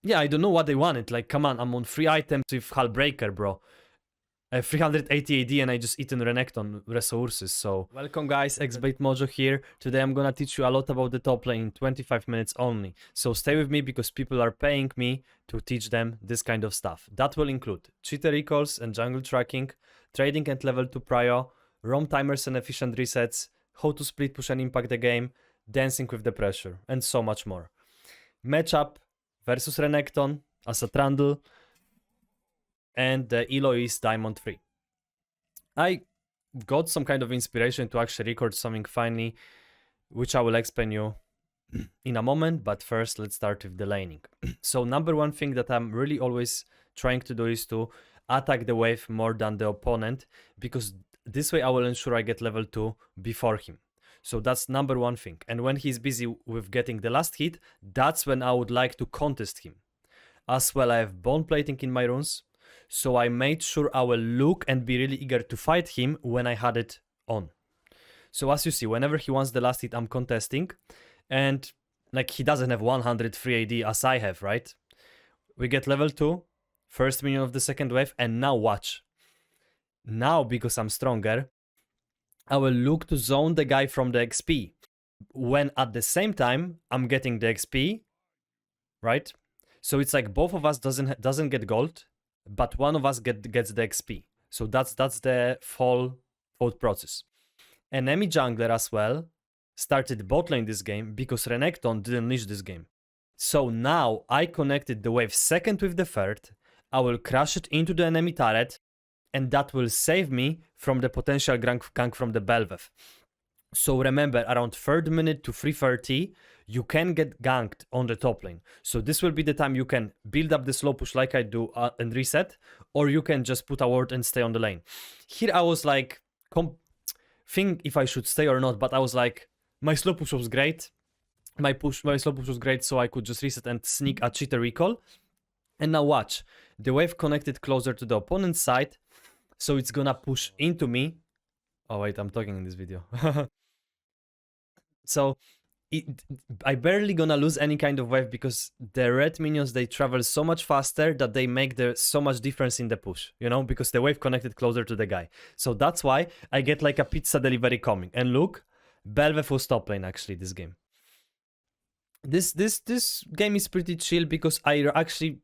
Yeah, I don't know what they wanted. Like, come on, I'm on free items with Hull Breaker, bro. 380 AD and I just eaten Renekton resources, so... Welcome guys, xblademojo here. Today I'm gonna teach you a lot about the top lane in 25 minutes only. So stay with me because people are paying me to teach them this kind of stuff. That will include cheater recalls and jungle tracking, trading and level 2 prio, roam timers and efficient resets, how to split push and impact the game, dancing with the pressure, and so much more. Matchup versus Renekton as a Trundle, and the elo is Diamond 3. I got some kind of inspiration to actually record something funny, which I will explain you in a moment, but first let's start with the laning. So number one thing that I'm really always trying to do is to attack the wave more than the opponent, because this way I will ensure I get level 2 before him. So that's number one thing. And when he's busy with getting the last hit, that's when I would like to contest him. As well, I have bone plating in my runes, so I made sure I will look and be really eager to fight him when I had it on. So as you see, whenever he wants the last hit, I'm contesting. And like, he doesn't have 103 AD as I have, right? We get level 2, first minion of the second wave, and now watch. Now, because I'm stronger, I will look to zone the guy from the XP. When at the same time, I'm getting the XP, right? So it's like both of us doesn't get gold, but one of us gets the XP. So that's the thought process. Enemy jungler as well started bot lane this game because Renekton didn't leash this game. So now I connected the wave second with the third. I will crash it into the enemy turret, and that will save me from the potential gank from the Bel'Veth. So remember, around 3rd minute to 3:30, you can get ganked on the top lane. So this will be the time you can build up the slow push like I do and reset, or you can just put a ward and stay on the lane. Here I was like, think if I should stay or not, but I was like, my slow push was great. My slow push was great, so I could just reset and sneak a cheater recall. And now watch, the wave connected closer to the opponent's side, so it's gonna push into me. Oh wait, I'm talking in this video. So I barely gonna lose any kind of wave because the red minions, they travel so much faster that they make so much difference in the push, you know, because the wave connected closer to the guy. So that's why I get like a pizza delivery coming. And look, Bel'Veth was top lane actually this game. This game is pretty chill because I actually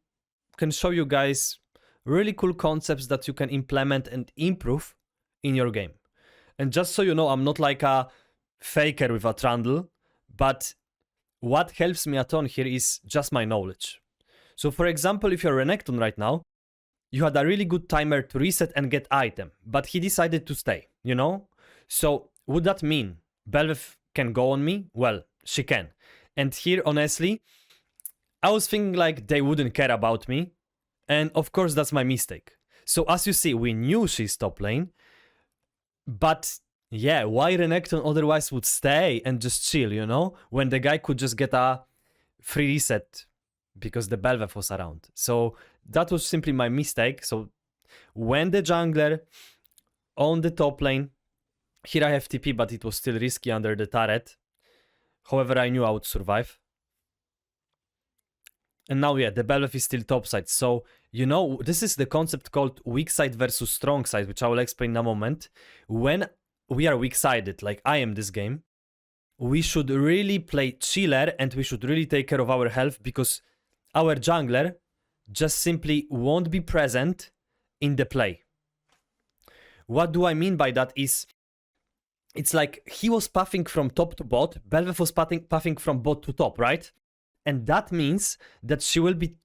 can show you guys really cool concepts that you can implement and improve in your game. And just so you know, I'm not like a faker with a Trundle, but what helps me a ton here is just my knowledge. So for example, if you're Renekton right now, you had a really good timer to reset and get item, but he decided to stay, you know? So would that mean Bel'Veth can go on me? Well, she can. And here, honestly, I was thinking like they wouldn't care about me. And of course, that's my mistake. So as you see, we knew she's top lane, but yeah, why Renekton otherwise would stay and just chill, you know? When the guy could just get a free reset because the Bel'Veth was around. So that was simply my mistake. So when the jungler on the top lane, here I have TP, but it was still risky under the turret. However, I knew I would survive. And now, yeah, the Bel'Veth is still topside. So, you know, this is the concept called weak side versus strong side, which I will explain in a moment. When we are weak-sided, like I am this game, we should really play chiller and we should really take care of our health because our jungler just simply won't be present in the play. What do I mean by that is, it's like he was pathing from top to bot, Bel'Veth was pathing from bot to top, right? And that means that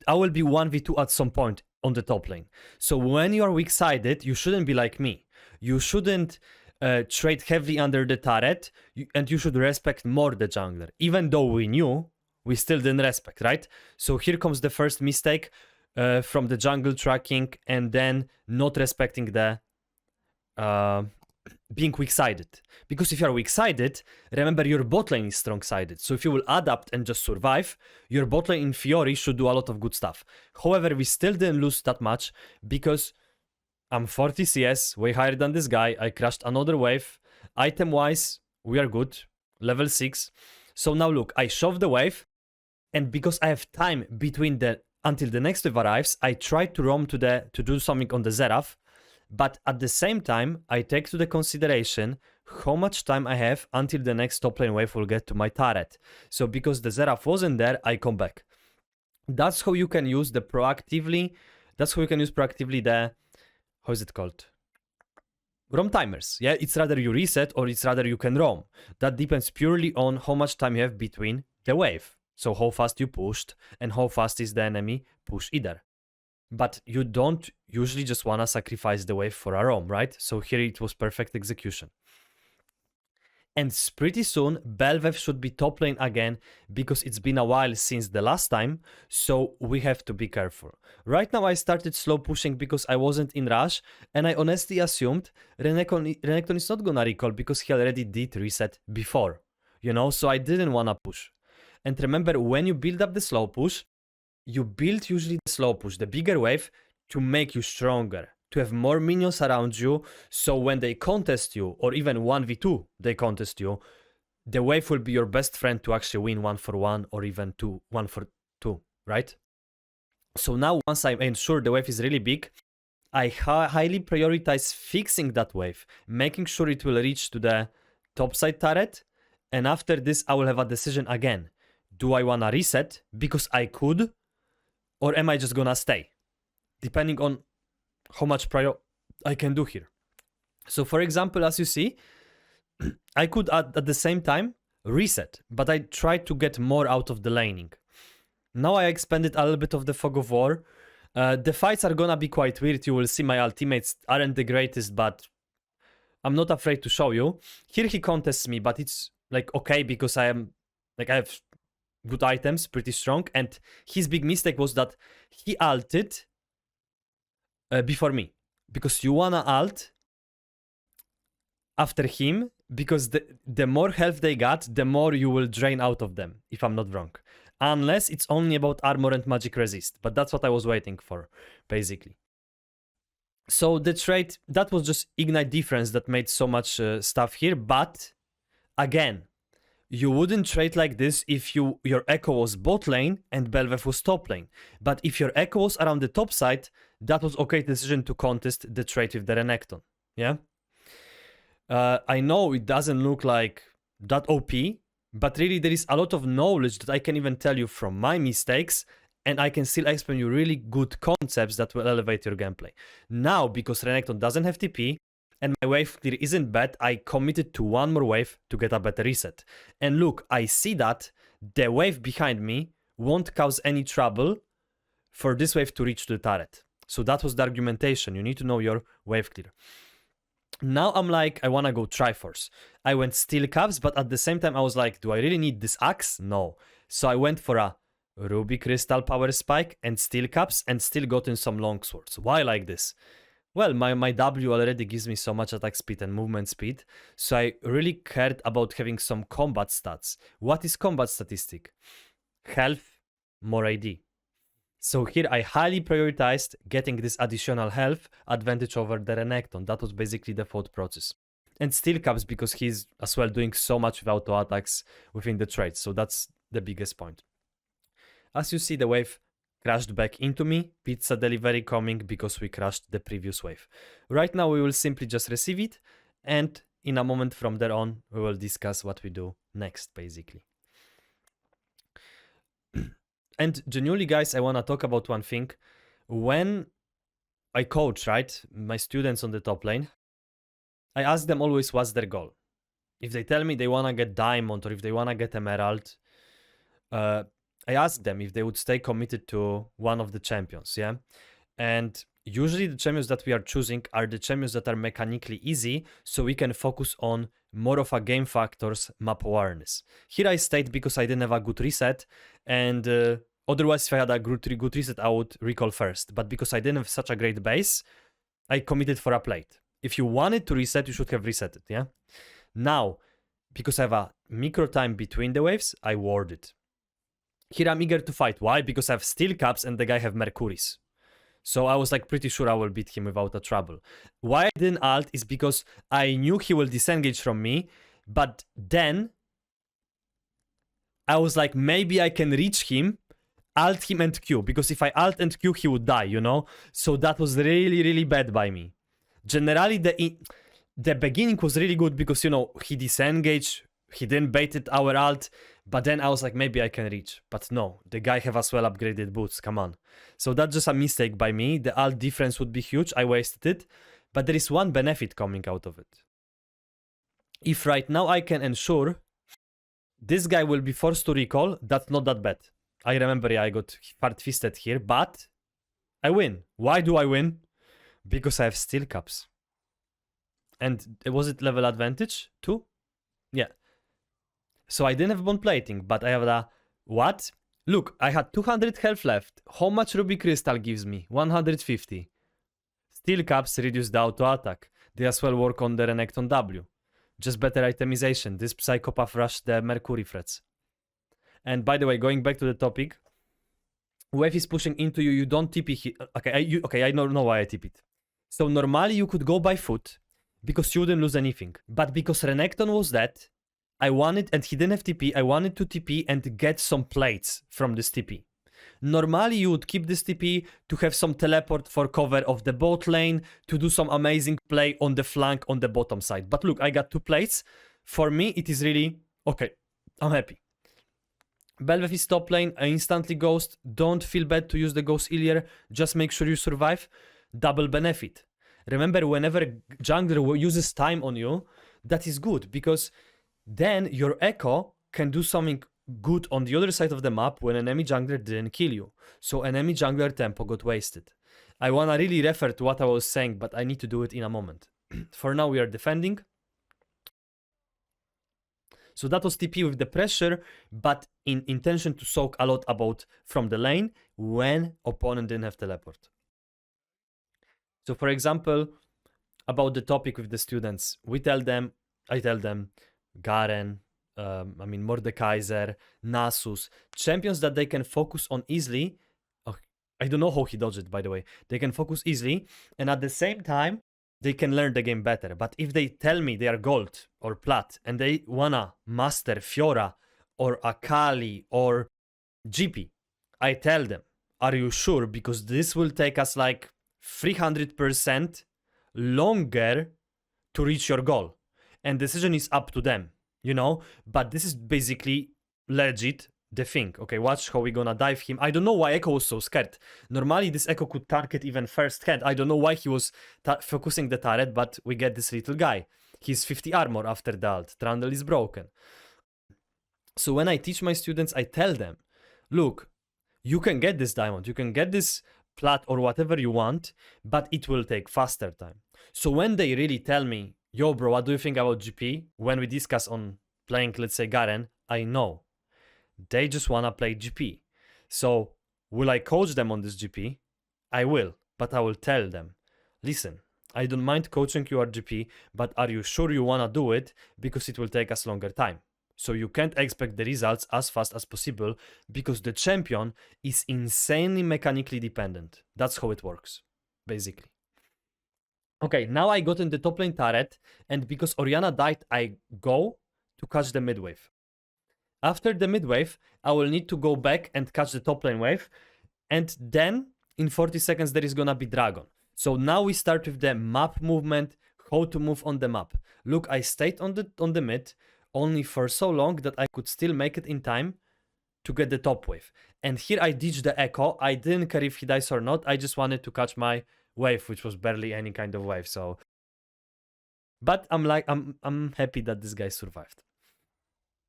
I will be 1v2 at some point on the top lane. So when you are weak-sided, you shouldn't be like me. You shouldn't trade heavily under the turret, and you should respect more the jungler. Even though we knew, we still didn't respect, right? So here comes the first mistake from the jungle tracking and then not respecting the being weak-sided. Because if you're weak-sided, remember your bot lane is strong-sided. So if you will adapt and just survive, your bot lane in theory should do a lot of good stuff. However, we still didn't lose that much because I'm 40 CS, way higher than this guy. I crashed another wave. Item-wise, we are good. Level 6. So now look, I shove the wave. And because I have time between the until the next wave arrives, I try to roam to do something on the Seraph, but at the same time, I take to the consideration how much time I have until the next top lane wave will get to my turret. So because the Seraph wasn't there, I come back. That's how you can use the proactively, the, how is it called? Roam timers. Yeah, it's rather you reset or it's rather you can roam. That depends purely on how much time you have between the wave. So how fast you pushed and how fast is the enemy push either. But you don't usually just wanna sacrifice the wave for a roam, right? So here it was perfect execution. And pretty soon, Belvev should be top lane again because it's been a while since the last time, so we have to be careful. Right now I started slow pushing because I wasn't in rush, and I honestly assumed Renekton is not gonna recall because he already did reset before, you know, so I didn't wanna push. And remember, when you build up the slow push, you build usually the slow push, the bigger wave, to make you stronger, to have more minions around you, so when they contest you, or even 1v2 they contest you, the wave will be your best friend to actually win 1-for-1 or even 1-for-2, right? So now once I'm ensure the wave is really big, I highly prioritize fixing that wave, making sure it will reach to the topside turret, and after this I will have a decision again. Do I wanna reset because I could, or am I just gonna stay? Depending on how much prior I can do here. So for example, as you see, I could at the same time reset, but I tried to get more out of the laning. Now I expanded a little bit of the Fog of War. The fights are gonna be quite weird. You will see my ultimates aren't the greatest, but I'm not afraid to show you. Here he contests me, but it's like okay because I have good items, pretty strong, and his big mistake was that he ulted before me, because you wanna ult after him, because the more health they got, the more you will drain out of them, if I'm not wrong. Unless it's only about armor and magic resist, but that's what I was waiting for, basically. So the trade, that was just Ignite difference that made so much stuff here, but again, you wouldn't trade like this if your Echo was bot lane and Belvev was top lane. But if your Echo was around the top side, that was okay decision to contest the trade with the Renekton. Yeah? I know it doesn't look like that OP, but really there is a lot of knowledge that I can even tell you from my mistakes, and I can still explain you really good concepts that will elevate your gameplay. Now, because Renekton doesn't have TP, and my wave clear isn't bad, I committed to one more wave to get a better reset. And look, I see that the wave behind me won't cause any trouble for this wave to reach to the turret. So that was the argumentation. You need to know your wave clear. Now I'm like, I wanna go Triforce. I went Steel Caps, but at the same time I was like, do I really need this axe? No. So I went for a Ruby Crystal Power Spike and Steel Caps and still gotten some longswords. Why like this? Well, my W already gives me so much attack speed and movement speed, so I really cared about having some combat stats. What is combat statistic? Health, more AD. So here I highly prioritized getting this additional health advantage over the Renekton. That was basically the thought process. And Steel Caps because he's as well doing so much with auto attacks within the trade, so that's the biggest point. As you see, the wave crashed back into me, pizza delivery coming because we crashed the previous wave. Right now we will simply just receive it, and in a moment from there on we will discuss what we do next, basically. And genuinely guys, I want to talk about one thing. When I coach, right, my students on the top lane, I ask them always what's their goal. If they tell me they want to get diamond or if they want to get emerald, I asked them if they would stay committed to one of the champions, yeah? And usually the champions that we are choosing are the champions that are mechanically easy, so we can focus on more of a game factors map awareness. Here I stayed because I didn't have a good reset, and otherwise if I had a good reset, I would recall first. But because I didn't have such a great base, I committed for a plate. If you wanted to reset, you should have reset it, yeah? Now, because I have a micro time between the waves, I warded. Here I'm eager to fight. Why? Because I have Steel Caps and the guy have Mercuries. So I was like pretty sure I will beat him without a trouble. Why I didn't ult is because I knew he will disengage from me, but then I was like, maybe I can reach him alt him and Q, because if I alt and Q, he would die, you know? So that was really, really bad by me. Generally, the beginning was really good because, you know, he disengaged, he then baited our alt, but then I was like, maybe I can reach. But no, the guy have as well upgraded boots, come on. So that's just a mistake by me. The alt difference would be huge, I wasted it. But there is one benefit coming out of it. If right now I can ensure this guy will be forced to recall, that's not that bad. I remember, yeah, I got hard-fisted here, but I win. Why do I win? Because I have steel caps. And was it level advantage too? Yeah. So I didn't have bone plating, but I have the... What? Look, I had 200 health left. How much ruby crystal gives me? 150. Steel caps reduce the auto attack. They as well work on the Renekton W. Just better itemization. This psychopath rushed the Mercury threats. And by the way, going back to the topic, wave is pushing into you, you don't TP here. Okay, I don't know why I TP it. So normally you could go by foot, because you wouldn't lose anything. But because Renekton was dead, I wanted, and he didn't have TP, I wanted to TP and get some plates from this TP. Normally you would keep this TP to have some teleport for cover of the bot lane, to do some amazing play on the flank on the bottom side. But look, I got 2 plates. For me, it is really... Okay, I'm happy. Belveth is top lane, I instantly ghost. Don't feel bad to use the ghost earlier, just make sure you survive. Double benefit. Remember, whenever jungler uses time on you, that is good, because then your echo can do something good on the other side of the map when enemy jungler didn't kill you. So enemy jungler tempo got wasted. I wanna really refer to what I was saying, but I need to do it in a moment. For now we are defending. So that was TP with the pressure, but in intention to soak a lot about from the lane when opponent didn't have teleport. So for example, about the topic with the students, I tell them, Garen, Mordekaiser, Nasus, champions that they can focus on easily. Oh, I don't know how he dodged it, by the way. They can focus easily, and at the same time, they can learn the game better. But if they tell me they are gold or plat, and they wanna master Fiora, or Akali, or GP, I tell them, are you sure? Because this will take us like 300% longer to reach your goal. And decision is up to them, you know? But this is basically legit the thing. Okay, watch how we gonna dive him. I don't know why Echo was so scared. Normally this Echo could target even first hand. I don't know why he was focusing the turret, but we get this little guy. He's 50 armor after the ult. Trundle is broken. So when I teach my students, I tell them, look, you can get this diamond, you can get this plat or whatever you want, but it will take faster time. So when they really tell me, yo bro, what do you think about GP? When we discuss on playing, let's say Garen, I know. They just wanna play GP. So will I coach them on this GP? I will, but I will tell them, listen, I don't mind coaching you at GP, but are you sure you wanna do it? Because it will take us longer time. So you can't expect the results as fast as possible because the champion is insanely mechanically dependent. That's how it works, basically. Okay, now I got in the top lane turret, and because Orianna died, I go to catch the mid wave. After the mid wave, I will need to go back and catch the top lane wave, and then in 40 seconds there is gonna be dragon. So now we start with the map movement, how to move on the map. Look, I stayed on the mid only for so long that I could still make it in time to get the top wave. And here I ditched the echo. I didn't care if he dies or not. I just wanted to catch my wave, which was barely any kind of wave. So, but I'm happy that this guy survived.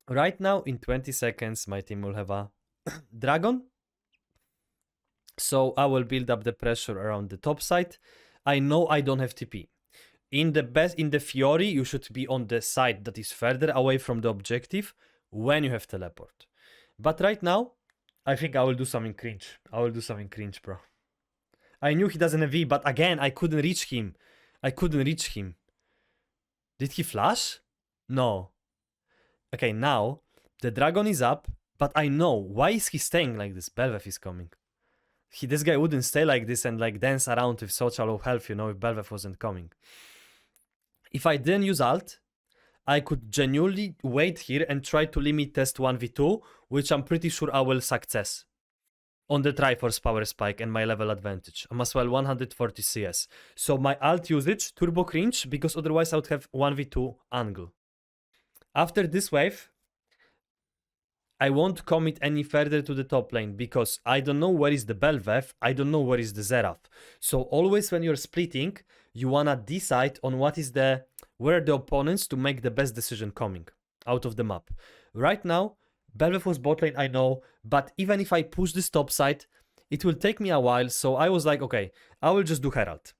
Right now, in 20 seconds, my team will have a dragon. So I will build up the pressure around the top side. I know I don't have TP. In the Fiori, you should be on the side that is further away from the objective when you have teleport. But right now, I think I will do something cringe. I will do something cringe, bro. I knew he doesn't have V, but again, I couldn't reach him. Did he flash? No. Okay, now, the dragon is up, but I know, why is he staying like this? Belveth is coming. This guy wouldn't stay like this and like dance around with such a low health, you know, if Belveth wasn't coming. If I didn't use ult, I could genuinely wait here and try to limit test 1v2, which I'm pretty sure I will success. on the Triforce power spike and my level advantage. I'm as well 140 CS. So my ult usage, turbo cringe, because otherwise I would have 1v2 angle. After this wave, I won't commit any further to the top lane because I don't know where is the Belvev, I don't know where is the Xerath. So always when you're splitting, you wanna decide on what is the, where are the opponents to make the best decision coming out of the map. Right now, Belvev was bot lane, I know, but even if I push this top side, it will take me a while, so I was like, okay, I will just do Herald.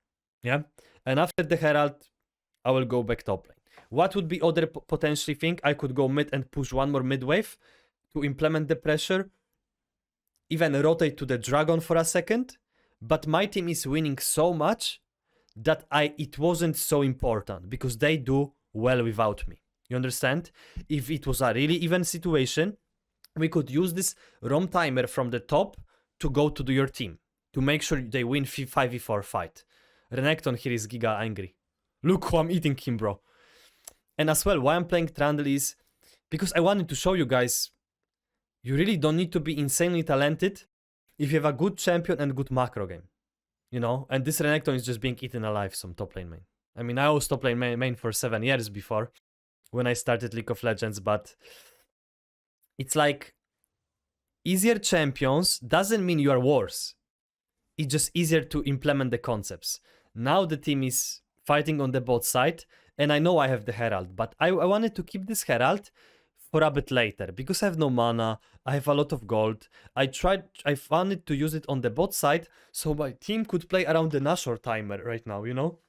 Yeah? And after the Herald, I will go back top lane. What would be other potentially thing? I could go mid and push one more mid wave to implement the pressure, even rotate to the dragon for a second, but my team is winning so much that it wasn't so important because they do well without me. You understand? If it was a really even situation, we could use this ROM timer from the top to go to your team to make sure they win 5v4 fight. Renekton here is giga angry. Look who I'm eating him, bro. And as well, why I'm playing Trundle is because I wanted to show you guys, you really don't need to be insanely talented if you have a good champion and good macro game. You know? And this Renekton is just being eaten alive, some top lane main. I mean, I was top lane main for 7 years before when I started League of Legends, but it's like easier champions doesn't mean you are worse. It's just easier to implement the concepts. Now the team is fighting on the bot side, and I know I have the Herald, but I wanted to keep this Herald for a bit later because I have no mana, I have a lot of gold. I wanted to use it on the bot side so my team could play around the Nashor timer right now, you know?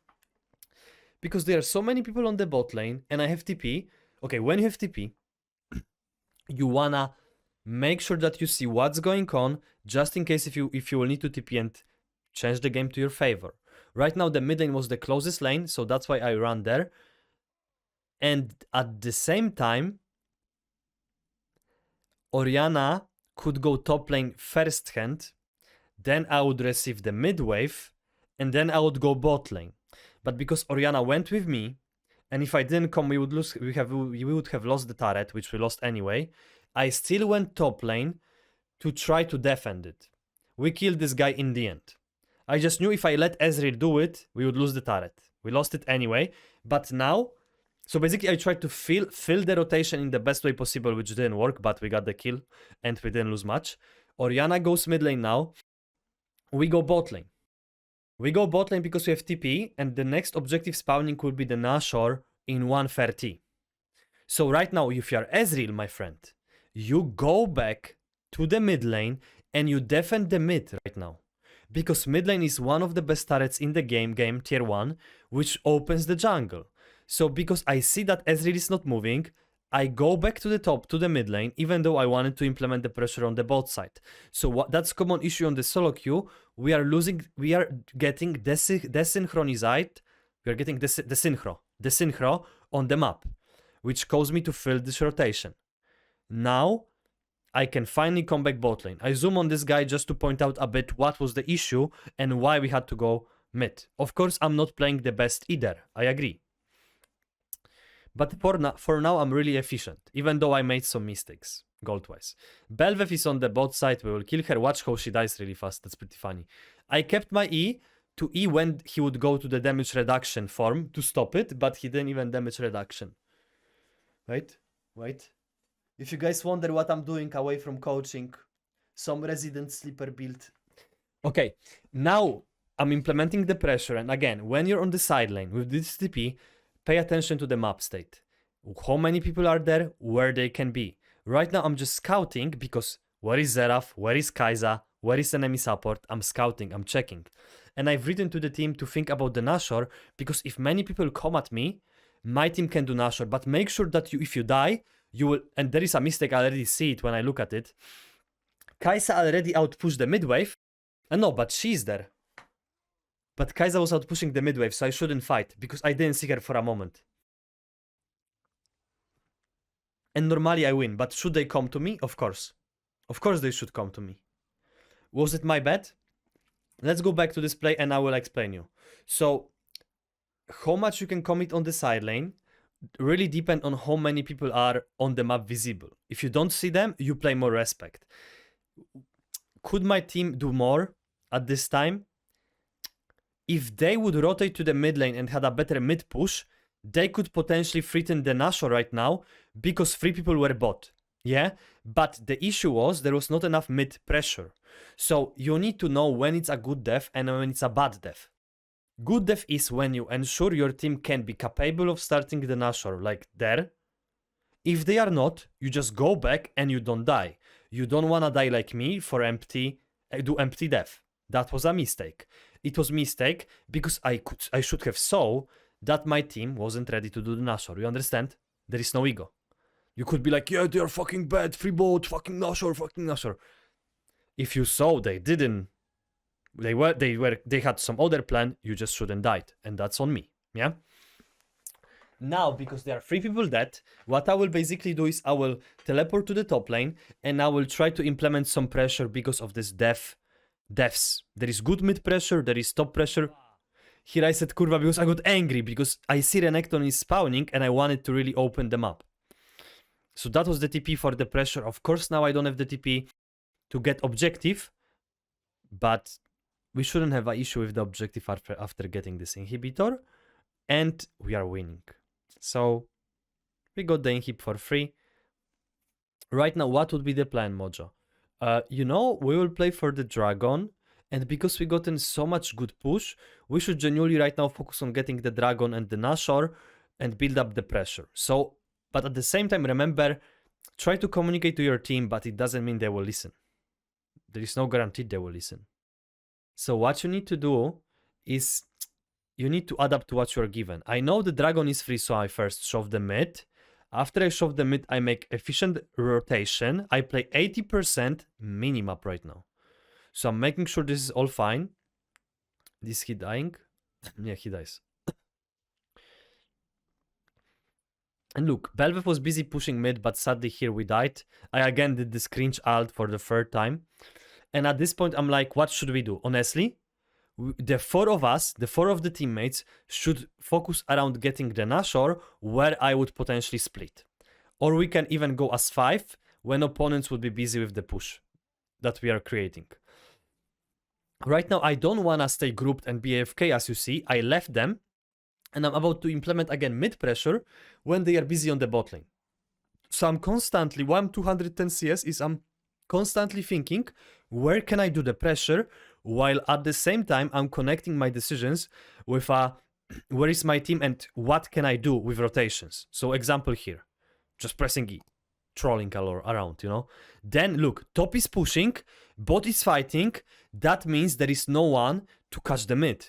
Because there are so many people on the bot lane and I have TP. Okay, when you have TP, you wanna make sure that you see what's going on just in case if you will need to TP and change the game to your favor. Right now the mid lane was the closest lane, so that's why I ran there. And at the same time, Orianna could go top lane first hand, then I would receive the mid wave, and then I would go bot lane. But because Orianna went with me, and if I didn't come, we would lose. We would have lost the turret, which we lost anyway. I still went top lane to try to defend it. We killed this guy in the end. I just knew if I let Ezreal do it, we would lose the turret. We lost it anyway, but now. So basically I tried to fill the rotation in the best way possible, which didn't work, but we got the kill and we didn't lose much. Orianna goes mid lane now. We go bot lane. We go bot lane because we have TP, and the next objective spawning will be the Nashor in 130. So right now, if you are Ezreal, my friend, you go back to the mid lane and you defend the mid right now. Because mid lane is one of the best turrets in the game tier 1, which opens the jungle. So because I see that Ezreal is not moving, I go back to the top, to the mid lane, even though I wanted to implement the pressure on the bot side. So that's common issue on the solo queue. We are getting desynchronized. We are getting desynchro on the map, which caused me to fill this rotation. Now, I can finally come back bot lane. I zoom on this guy just to point out a bit what was the issue and why we had to go mid. Of course, I'm not playing the best either. I agree. But for now, I'm really efficient, even though I made some mistakes, gold-wise. Belvev is on the bot side. We will kill her. Watch how she dies really fast. That's pretty funny. I kept my E to E when he would go to the damage reduction form to stop it, but he didn't even damage reduction. Wait. If you guys wonder what I'm doing away from coaching, some resident sleeper build. Okay, now I'm implementing the pressure, and again, when you're on the side lane with this TP, pay attention to the map state. How many people are there, where they can be. Right now I'm just scouting because where is Xerath, where is Kai'Sa, where is enemy support, I'm scouting, I'm checking. And I've written to the team to think about the Nashor because if many people come at me, my team can do Nashor, but make sure that if you die, you will, and there is a mistake, I already see it when I look at it. Kai'Sa already outpushed the mid wave, and no, but she's there. But Kai'Sa was out pushing the mid wave, so I shouldn't fight, because I didn't see her for a moment. And normally I win, but should they come to me? Of course. Of course they should come to me. Was it my bad? Let's go back to this play and I will explain you. So, how much you can commit on the side lane really depend on how many people are on the map visible. If you don't see them, you play more respect. could my team do more at this time? If they would rotate to the mid lane and had a better mid push, they could potentially threaten the Nashor right now because 3 people were bot. Yeah? But the issue was there was not enough mid pressure. So you need to know when it's a good death and when it's a bad death. Good death is when you ensure your team can be capable of starting the Nashor like there. If they are not, you just go back and you don't die. You don't wanna die like me for do empty death. That was a mistake. It was a mistake because I should have saw that my team wasn't ready to do the Nashor. You understand? There is no ego. You could be like, yeah, they are fucking bad, free bot, fucking Nashor, fucking Nashor. If you saw they didn't, they had some other plan, you just shouldn't died, and that's on me. Yeah. Now, because there are 3 people dead, what I will basically do is I will teleport to the top lane and I will try to implement some pressure because of this deaths. There is good mid pressure, there is top pressure. Here I said kurwa because I got angry because I see Renekton is spawning and I wanted to really open them up. So that was the TP for the pressure. Of course, now I don't have the TP to get objective, but we shouldn't have an issue with the objective after getting this inhibitor, and we are winning. So we got the inhib for free. Right now, what would be the plan, Mojo? You know, we will play for the dragon, and because we gotten so much good push, we should genuinely right now focus on getting the dragon and the Nashor and build up the pressure. So, but at the same time, remember, try to communicate to your team, but it doesn't mean they will listen. There is no guarantee they will listen. So what you need to do is you need to adapt to what you are given. I know the dragon is free, so I first shove the mid. After I shove the mid, I make efficient rotation. I play 80% minimap right now. So I'm making sure this is all fine. Is he dying? Yeah, he dies. And look, Belveth was busy pushing mid, but sadly here we died. I again did this cringe ult for the 3rd time. And at this point, I'm like, what should we do? Honestly, the 4 of us, the 4 of the teammates, should focus around getting the Nashor, where I would potentially split. Or we can even go as 5, when opponents would be busy with the push that we are creating. Right now, I don't want to stay grouped and be AFK, as you see. I left them, and I'm about to implement again mid pressure when they are busy on the bot lane. So I'm constantly, why I'm 210 CS is I'm constantly thinking, where can I do the pressure, while at the same time I'm connecting my decisions with where is my team and what can I do with rotations. So example here, just pressing E, trolling around, you know. Then look, top is pushing, bot is fighting, that means there is no one to catch the mid.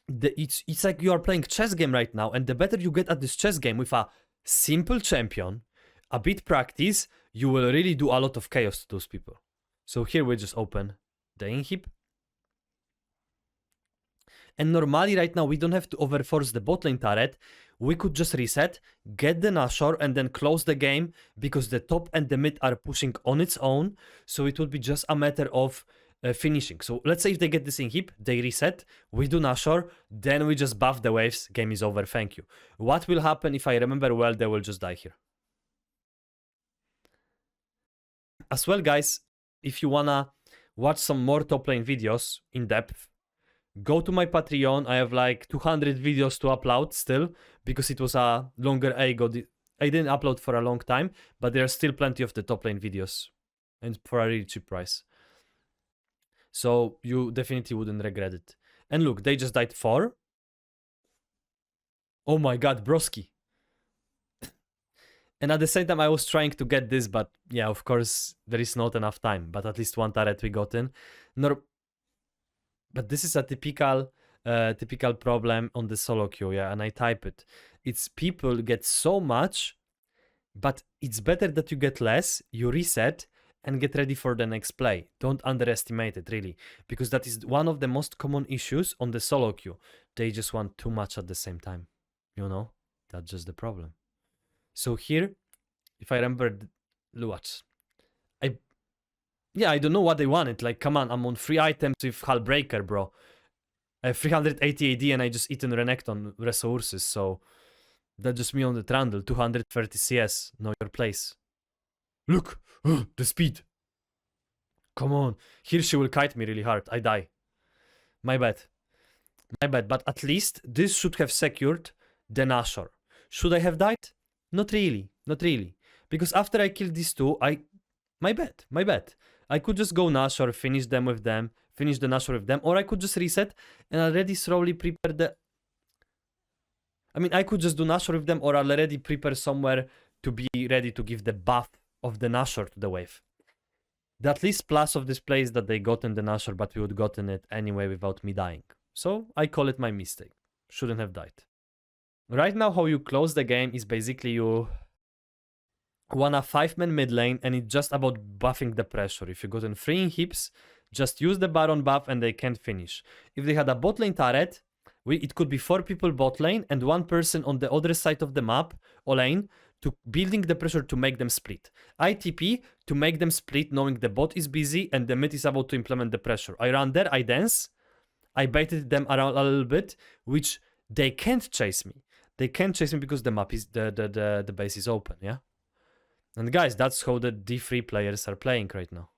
It's like you are playing chess game right now, and the better you get at this chess game with a simple champion, a bit practice, you will really do a lot of chaos to those people. So here we just open the inhib. And normally right now we don't have to overforce the bot lane turret. We could just reset, get the Nashor, and then close the game because the top and the mid are pushing on its own. So it would be just a matter of finishing. So let's say if they get this inhib, they reset, we do Nashor, then we just buff the waves, game is over, thank you. What will happen if I remember well, they will just die here. As well, guys, if you wanna watch some more top lane videos in depth, go to my Patreon. I have like 200 videos to upload still, because it was a longer ago. I didn't upload for a long time, but there are still plenty of the top lane videos, and for a really cheap price. So you definitely wouldn't regret it. And look, they just died 4. Oh my god, broski. And at the same time, I was trying to get this, but yeah, of course, there is not enough time. But at least one turret we got in. But this is a typical problem on the solo queue, yeah, and I type it. It's people get so much, but it's better that you get less, you reset, and get ready for the next play. Don't underestimate it, really, because that is one of the most common issues on the solo queue. They just want too much at the same time, you know? That's just the problem. So here, if I remember, watch. I don't know what they wanted. Like, come on, I'm on 3 items with Hull Breaker, bro. I have 380 AD and I just eaten Renekton resources, so that's just me on the Trundle. 230 CS, know your place. Look, the speed. Come on. Here she will kite me really hard. I die. My bad. My bad. But at least this should have secured the Nashor. Should I have died? Not really. Not really. Because after I killed these two, My bad. My bad. I could just go Nashor, finish them with them, finish the Nashor with them, or I could just reset and already slowly prepare the... I mean, I could just do Nashor with them or already prepare somewhere to be ready to give the buff of the Nashor to the wave. The at least plus of this play is that they gotten the Nashor, but we would gotten it anyway without me dying. So I call it my mistake. Shouldn't have died. Right now, how you close the game is basically you want a 5-man mid lane, and it's just about buffing the pressure. If you got in 3 inhibs, just use the Baron buff and they can't finish. If they had a bot lane turret, it could be 4 people bot lane and 1 person on the other side of the map or lane to building the pressure to make them split. ITP to make them split knowing the bot is busy and the mid is about to implement the pressure. I run there, I dance, I baited them around a little bit, which they can't chase me. They can't chase me because the map is the base is open, yeah? And guys, that's how the D3 players are playing right now.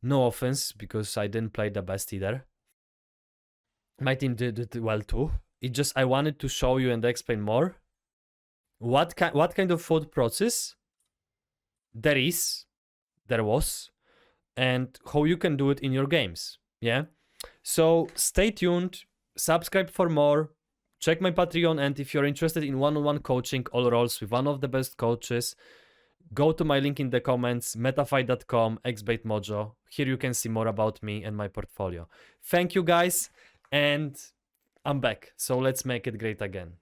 No offense, because I didn't play the best either. My team did it well too. It just, I wanted to show you and explain more what kind of thought process there was, and how you can do it in your games, yeah? So stay tuned, subscribe for more, check my Patreon, and if you're interested in one-on-one coaching all roles with one of the best coaches, go to my link in the comments, metafight.com, xblademojo. Here you can see more about me and my portfolio. Thank you guys, and I'm back. So let's make it great again.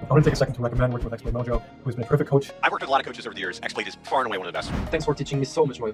I want to take a second to recommend working with xblademojo, who's been a terrific coach. I've worked with a lot of coaches over the years. xBlade is far and away one of the best. Thanks for teaching me so much more.